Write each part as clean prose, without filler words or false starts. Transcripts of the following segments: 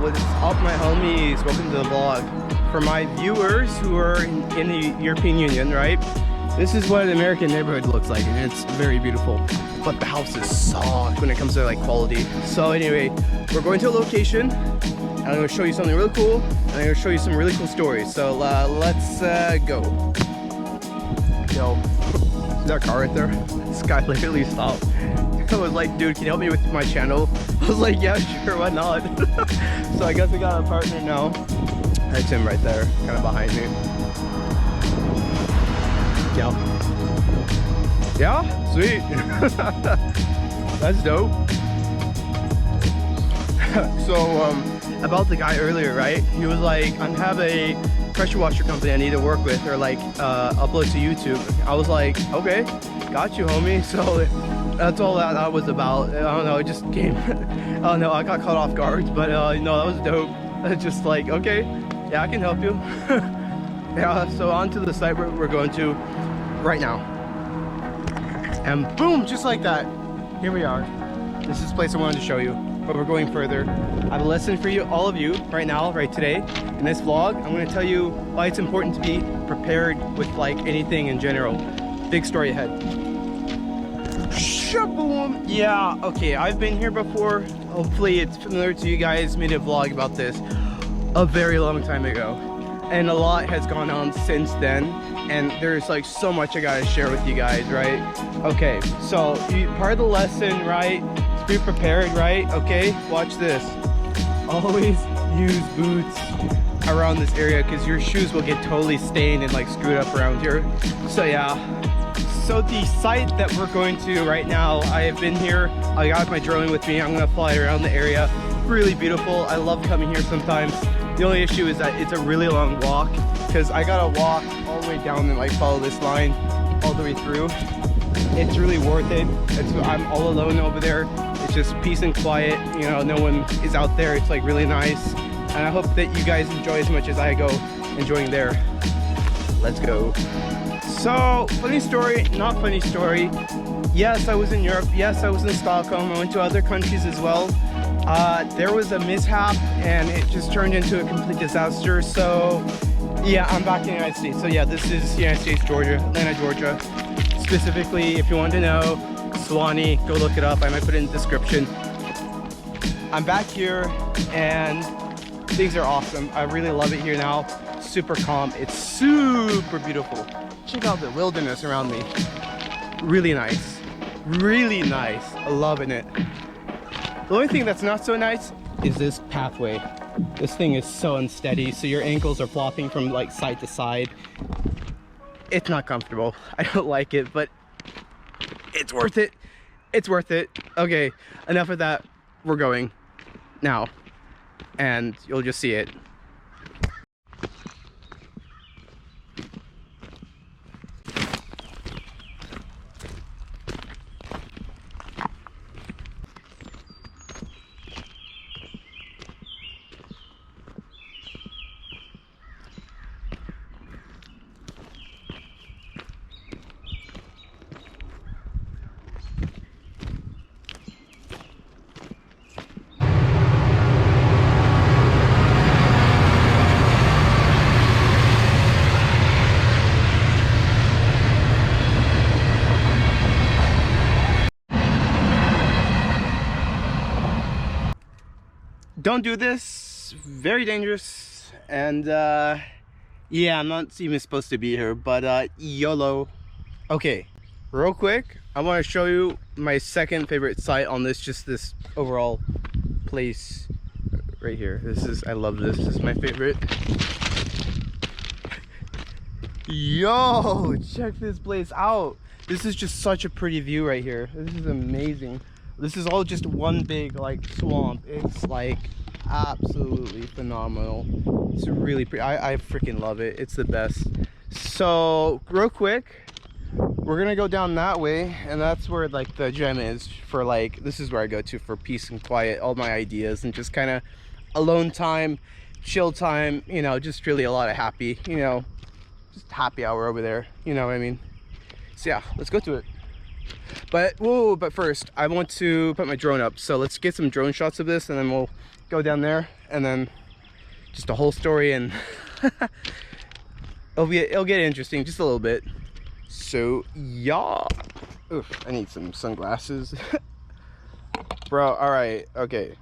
What's up, my homies? Welcome to the vlog. For my viewers who are in the European Union, right? This is what an American neighborhood looks like, and it's very beautiful. But the houses suck when it comes to like quality. So anyway, we're going to a location, and I'm going to show you something really cool, and I'm going to show you some really cool stories. So let's go. Yo, see that car right there? This guy literally stopped. I was like, dude, can you help me with my channel? I was like, yeah, sure, why not? So I guess we got a partner now. That's him right there, kind of behind me. Yeah. Yeah? Sweet. That's dope. So, about the guy earlier, right? He was like, I have a pressure washer company I need to work with or like upload to YouTube. I was like, okay, got you, homie. So that's all that was about. I don't know, it just came. I don't know, I got caught off guard, but no, that was dope. Just like, okay, yeah, I can help you. Yeah, so on to the site we're going to right now. And boom, just like that, here we are. This is the place I wanted to show you, but we're going further. I have a lesson for you, all of you, right now, right today. In this vlog, I'm going to tell you why it's important to be prepared with like anything in general. Big story ahead. Shaboom! Yeah, okay, I've been here before. Hopefully it's familiar to you guys. Made a vlog about this a very long time ago. And a lot has gone on since then. And there's like so much I gotta share with you guys, right? Okay, so part of the lesson, right? To be prepared, right? Okay, watch this. Always use boots around this area because your shoes will get totally stained and like screwed up around here. So yeah. So the site that we're going to right now, I have been here. I got my drone with me. I'm gonna fly around the area. Really beautiful. I love coming here sometimes. The only issue is that it's a really long walk because I gotta walk all the way down and like follow this line all the way through. It's really worth it. I'm all alone over there. It's just peace and quiet. You know, no one is out there. It's like really nice. And I hope that you guys enjoy as much as I go enjoying there. Let's go. So, funny story, not funny story. Yes, I was in Europe. Yes, I was in Stockholm. I went to other countries as well. There was a mishap and it just turned into a complete disaster. So, yeah, I'm back in the United States. So yeah, this is United States, Georgia, Atlanta, Georgia. Specifically, if you want to know, Suwanee, go look it up. I might put it in the description. I'm back here and things are awesome. I really love it here now. Super calm. It's super beautiful. Check out the wilderness around me. Really nice. Really nice. Loving it. The only thing that's not so nice is this pathway. This thing is so unsteady, so your ankles are flopping from like side to side. It's not comfortable. I don't like it, but it's worth it. It's worth it. Okay, enough of that. We're going now, and you'll just see it. Don't do this, very dangerous, and yeah, I'm not even supposed to be here, but YOLO. Okay, real quick, I want to show you my second favorite site on this overall place right here. I love this. This is my favorite. Yo, check this place out. This is just such a pretty view right here. This is amazing. This is all just one big like swamp. It's like absolutely phenomenal. It's really pretty. I freaking love it. It's the best. So real quick, we're gonna go down that way, and that's where like the gym is for like, this is where I go to for peace and quiet, all my ideas and just kind of alone time, chill time, you know, just really a lot of happy, you know, just happy hour over there, you know what I mean? So yeah, let's go to it. But whoa, but first I want to put my drone up, so let's get some drone shots of this and then we'll go down there and then just a whole story, and it'll get interesting just a little bit. So yeah. Oof, I need some sunglasses. Bro, all right, okay.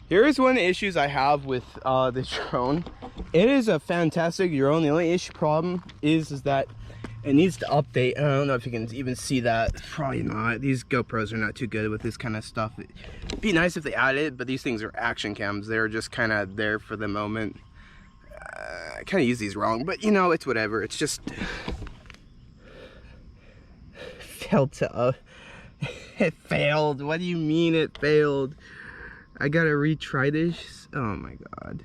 Here's one of the issues I have with the drone. It is a fantastic drone. The only problem is that it needs to update. I don't know if you can even see that. Probably not. These GoPros are not too good with this kind of stuff. It'd be nice if they added it, but these things are action cams. They're just kind of there for the moment. I kind of use these wrong, but you know, it's whatever. It's just failed to it failed. What do you mean it failed? I gotta retry this. Oh my god.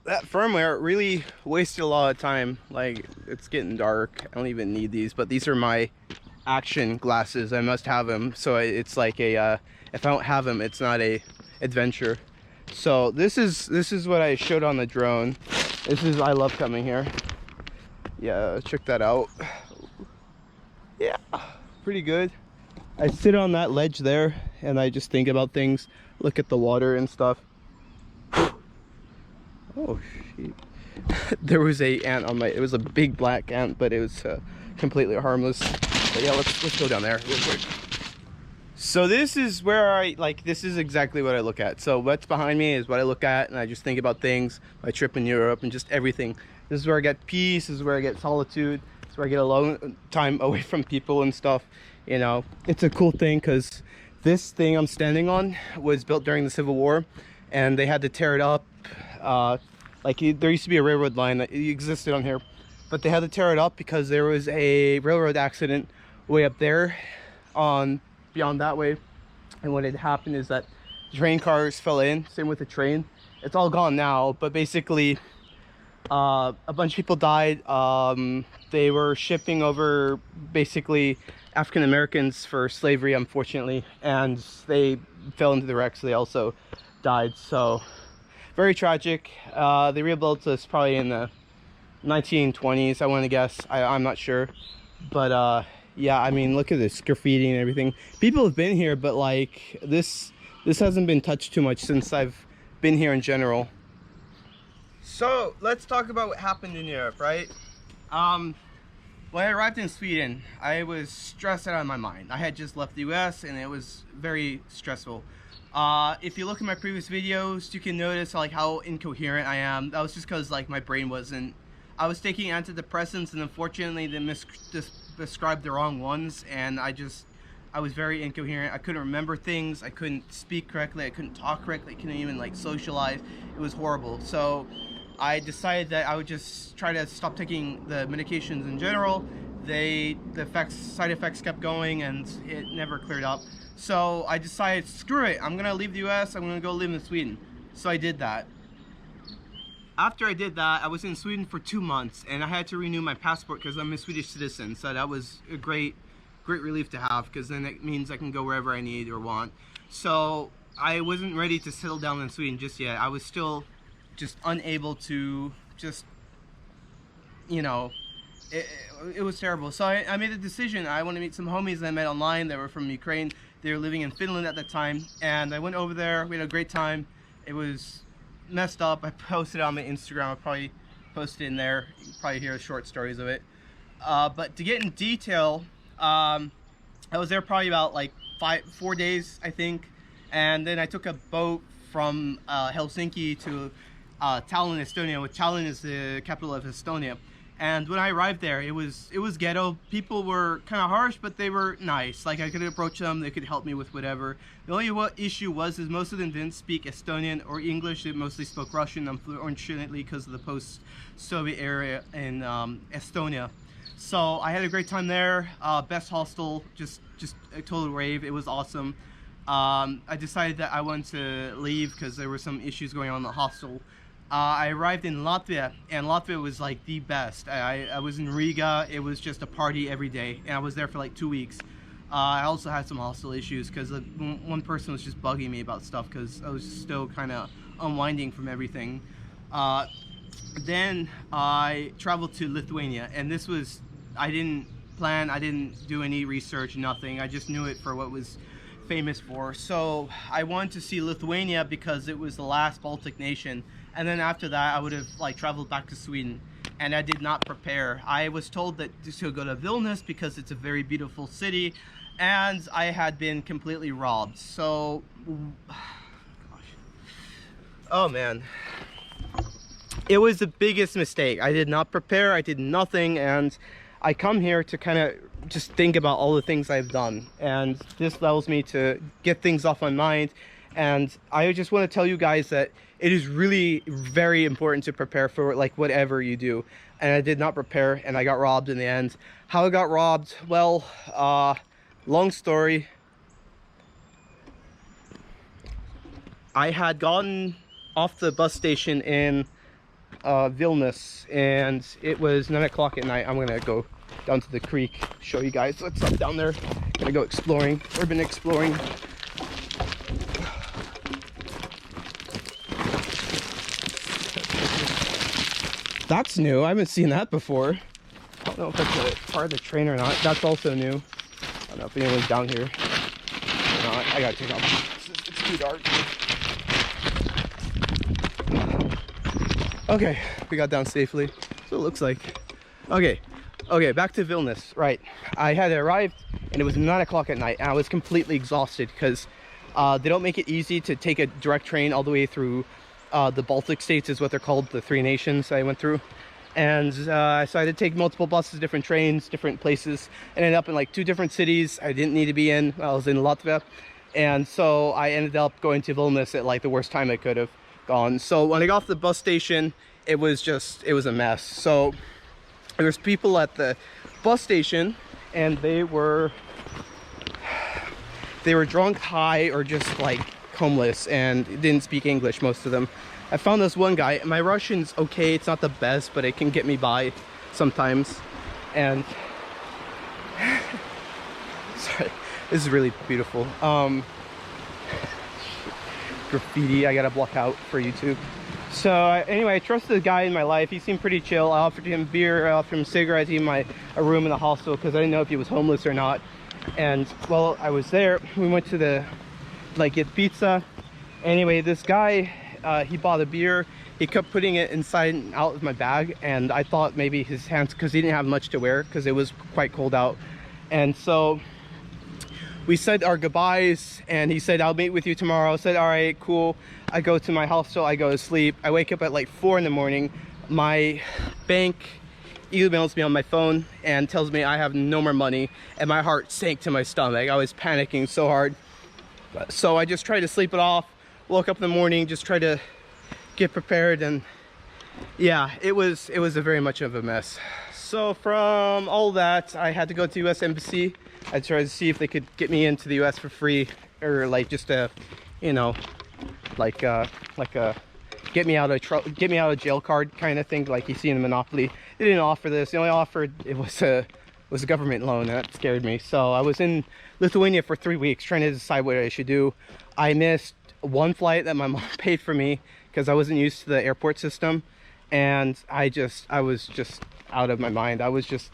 That firmware really wasted a lot of time. Like, it's getting dark. I don't even need these, but these are my action glasses. I must have them. So it's like a if I don't have them, it's not a adventure. So this is what I showed on the drone. I love coming here. Yeah, check that out. Yeah, pretty good. I sit on that ledge there and I just think about things, look at the water and stuff. Oh shit. There was a ant on it was a big black ant, but it was completely harmless. But yeah, let's go down there real quick. So this is where this is exactly what I look at. So what's behind me is what I look at, and I just think about things, my trip in Europe and just everything. This is where I get peace, this is where I get solitude, this is where I get alone time away from people and stuff. You know, it's a cool thing because this thing I'm standing on was built during the Civil War and they had to tear it up. There used to be a railroad line that existed on here, but they had to tear it up because there was a railroad accident way up there on beyond that way, and what had happened is that train cars fell in. Same with the train. It's all gone now, but basically a bunch of people died. They were shipping over basically African Americans for slavery, unfortunately, and they fell into the wreck, so they also died. So very tragic. They rebuilt this probably in the 1920s, I want to guess. I'm not sure, but yeah, I mean, look at this graffiti and everything. People have been here, but like this hasn't been touched too much since I've been here in general. So let's talk about what happened in Europe, right? When I arrived in Sweden, I was stressed out of my mind. I had just left the US and it was very stressful. If you look at my previous videos, you can notice like how incoherent I am. That was just because like my brain wasn't. I was taking antidepressants and unfortunately they prescribed the wrong ones, and I was very incoherent. I couldn't remember things. I couldn't speak correctly. I couldn't talk correctly. I couldn't even like socialize. It was horrible. So I decided that I would just try to stop taking the medications in general. The side effects kept going and it never cleared up. So I decided, screw it, I'm gonna leave the US, I'm gonna go live in Sweden. So I did that. After I did that, I was in Sweden for 2 months and I had to renew my passport because I'm a Swedish citizen. So that was a great relief to have, because then it means I can go wherever I need or want. So I wasn't ready to settle down in Sweden just yet. I was still just unable to just, you know, it, it was terrible. So I made a decision. I want to meet some homies that I met online that were from Ukraine. They were living in Finland at the time, and I went over there. We had a great time. It was messed up. I posted it on my Instagram. I'll probably post it in there. You can probably hear short stories of it. But to get in detail, I was there probably about like 4 days, I think, and then I took a boat from Helsinki to Tallinn, Estonia, which Tallinn is the capital of Estonia. And when I arrived there, it was ghetto. People were kind of harsh, but they were nice. Like, I could approach them, they could help me with whatever. The only issue was is most of them didn't speak Estonian or English. They mostly spoke Russian, unfortunately, because of the post-Soviet area in Estonia. So I had a great time there. Best hostel, just a total rave. It was awesome. I decided that I wanted to leave because there were some issues going on in the hostel. I arrived in Latvia, and Latvia was like the best. I was in Riga. It was just a party every day, and I was there for like 2 weeks. I also had some hostel issues because one person was just bugging me about stuff because I was still kind of unwinding from everything. Then I traveled to Lithuania, and this was, I didn't plan, I didn't do any research, nothing. I just knew it for what was famous for. So I wanted to see Lithuania because it was the last Baltic nation, and then after that I would have like traveled back to Sweden, and I did not prepare. I was told that to go to Vilnius because it's a very beautiful city, and I had been completely robbed. So gosh. Oh man, it was the biggest mistake. I did not prepare, I did nothing, and I come here to kind of just think about all the things I've done, and this allows me to get things off my mind. And I just want to tell you guys that it is really very important to prepare for like whatever you do, and I did not prepare, and I got robbed in the end. How I got robbed, well, long story. I had gotten off the bus station in Vilnius, and it was 9 o'clock at night. I'm gonna go down to the creek, show you guys what's up down there. Gonna go exploring, urban exploring. That's new. I haven't seen that before. I don't know if that's a part of the train or not. That's also new. I don't know if anyone's down here. No, I gotta take off. It's too dark. Okay, we got down safely. So it looks like. Okay, back to Vilnius. Right, I had arrived, and it was 9 o'clock at night, and I was completely exhausted because they don't make it easy to take a direct train all the way through the Baltic states, is what they're called, the 3 nations I went through. And so I had to take multiple buses, different trains, different places, and ended up in like 2 different cities I didn't need to be in. I was in Latvia, and so I ended up going to Vilnius at like the worst time I could have gone. So when I got off the bus station, it was a mess. So there's people at the bus station, and they were drunk, high, or just like homeless, and didn't speak English, most of them. I found this one guy. My Russian's okay, it's not the best, but it can get me by sometimes. And sorry, this is really beautiful. Graffiti I gotta block out for YouTube. So anyway, I trusted the guy in my life. He seemed pretty chill. I offered him beer, I offered him cigarettes, even a room in the hostel, because I didn't know if he was homeless or not. And while I was there, we went to get pizza. Anyway, this guy, he bought a beer. He kept putting it inside and out of my bag, and I thought maybe his hands, because he didn't have much to wear because it was quite cold out. And so we said our goodbyes, and he said, I'll meet with you tomorrow. I said, all right, cool. I go to my hostel, I go to sleep. I wake up at like 4 in the morning. My bank emails me on my phone and tells me I have no more money, and my heart sank to my stomach. I was panicking so hard. So I just tried to sleep it off. Woke up in the morning, just tried to get prepared, and yeah, it was a very much of a mess. So from all that, I had to go to the US Embassy. I tried to see if they could get me into the US for free, or like just a, you know, like a get me out of jail card kind of thing, like you see in Monopoly. They didn't offer this. They only offered, it was a government loan, and that scared me. So I was in Lithuania for 3 weeks trying to decide what I should do. I missed one flight that my mom paid for me because I wasn't used to the airport system, and I out of my mind. I was just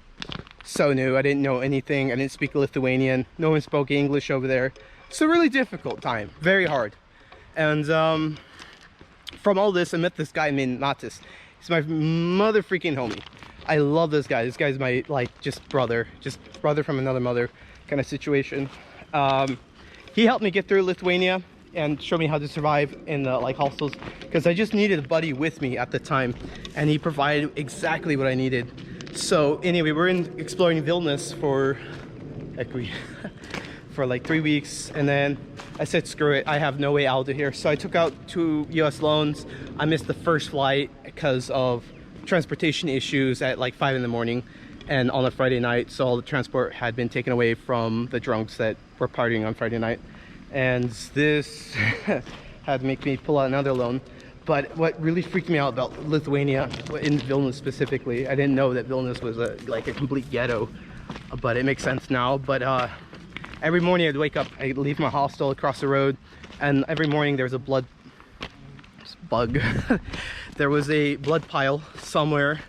so new. I didn't know anything. I didn't speak Lithuanian. No one spoke English over there. It's a really difficult time, very hard. And from all this, I met this guy named Natis. He's my mother freaking homie. I love this guy. This guy's my like just brother from another mother kind of situation. He helped me get through Lithuania and showed me how to survive in the like hostels, because I just needed a buddy with me at the time, and he provided exactly what I needed. So anyway, we're exploring Vilnius for like 3 weeks, and then I said screw it, I have no way out of here. So I took out 2 US loans. I missed the first flight because of transportation issues at like 5 in the morning and on a Friday night, so all the transport had been taken away from the drunks that were partying on Friday night, and this had to make me pull out another loan. But what really freaked me out about Lithuania, in Vilnius specifically, I didn't know that Vilnius was like a complete ghetto, but it makes sense now. But every morning I'd wake up, I'd leave my hostel across the road, and every morning there was a blood bug. There was a blood pile somewhere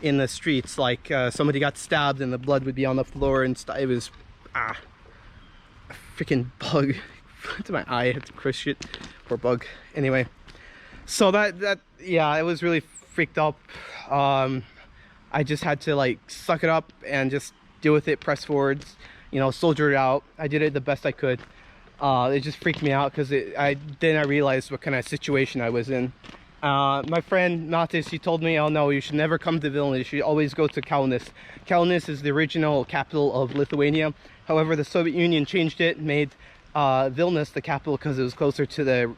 in the streets, like somebody got stabbed and the blood would be on the floor, and it was a freaking bug to my eye. I had to crush it. Poor bug. Anyway, so that yeah, I was really freaked up. I just had to like suck it up and just deal with it, press forwards, you know, soldier it out. I did it the best I could. It just freaked me out because I realized what kind of situation I was in. My friend Natis, he told me, oh no, you should never come to Vilnius, you should always go to Kaunas. Kaunas is the original capital of Lithuania. However, the Soviet Union changed it, made Vilnius the capital because it was closer to the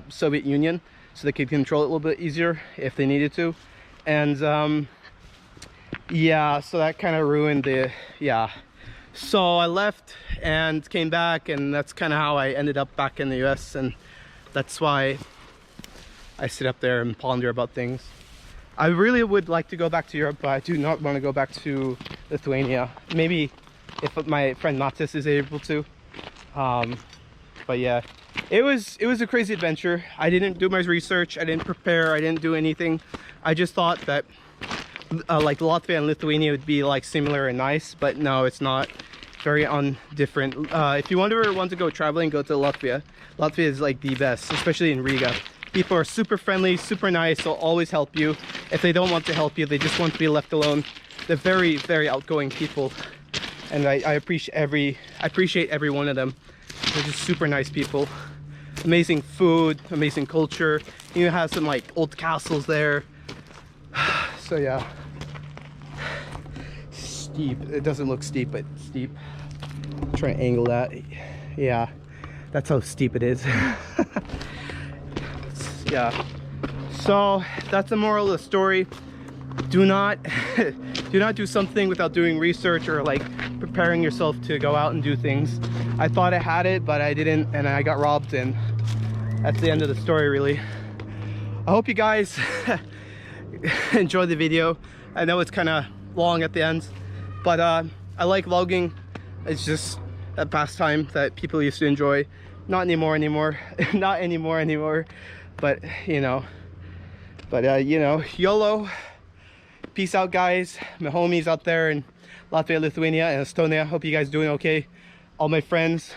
Soviet Union, so they could control it a little bit easier if they needed to. And yeah, so that kind of ruined the, yeah. So I left and came back, and that's kind of how I ended up back in the US, and that's why I sit up there and ponder about things. I really would like to go back to Europe, but I do not want to go back to Lithuania. Maybe if my friend Natis is able to. But yeah, it was a crazy adventure. I didn't do my research, I didn't prepare, I didn't do anything. I just thought that like Latvia and Lithuania would be like similar and nice, but no, it's not. Very different. If you want to go traveling, go to Latvia. Latvia is like the best, especially in Riga. People are super friendly, super nice, they'll always help you. If they don't want to help you, they just want to be left alone. They're very, very outgoing people, and I appreciate every one of them. They're just super nice people. Amazing food, amazing culture. You have some like old castles there. So yeah. Steep. It doesn't look steep, but steep. Try to angle that. Yeah, that's how steep it is. Yeah. So that's the moral of the story. Do not do something without doing research or like preparing yourself to go out and do things. I thought I had it, but I didn't, and I got robbed, and that's the end of the story, really. I hope you guys enjoyed the video. I know it's kind of long at the end, but I like vlogging. It's just a pastime that people used to enjoy. Not anymore. Not anymore. But you know, YOLO. Peace out, guys. My homies out there in Latvia, Lithuania, and Estonia. Hope you guys doing okay. All my friends,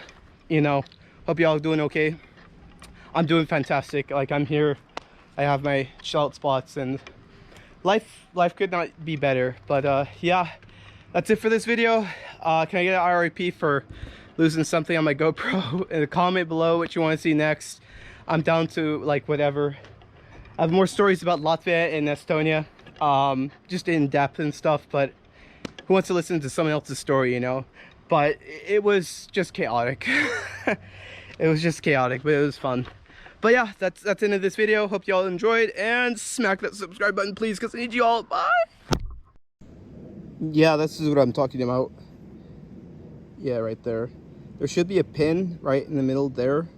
you know, hope you all doing okay. I'm doing fantastic. Like, I'm here, I have my chill out spots, and life could not be better. But yeah, that's it for this video. Can I get an RIP for losing something on my GoPro? In the comment below what you want to see next. I'm down to like whatever. I have more stories about Latvia and Estonia, just in depth and stuff, but who wants to listen to someone else's story, you know? But it was just chaotic. It was just chaotic, but it was fun. But yeah, that's the end of this video. Hope you all enjoyed, and smack that subscribe button, please, because I need you all. Bye. Yeah, this is what I'm talking about. Yeah, right there. There should be a pin right in the middle there.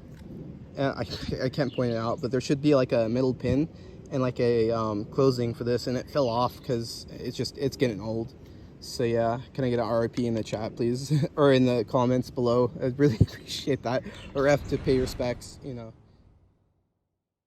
I can't point it out, but there should be like a middle pin and like a closing for this, and it fell off because it's getting old. So yeah, can I get an RIP in the chat, please? Or in the comments below? I'd really appreciate that. Or F to pay respects, you know.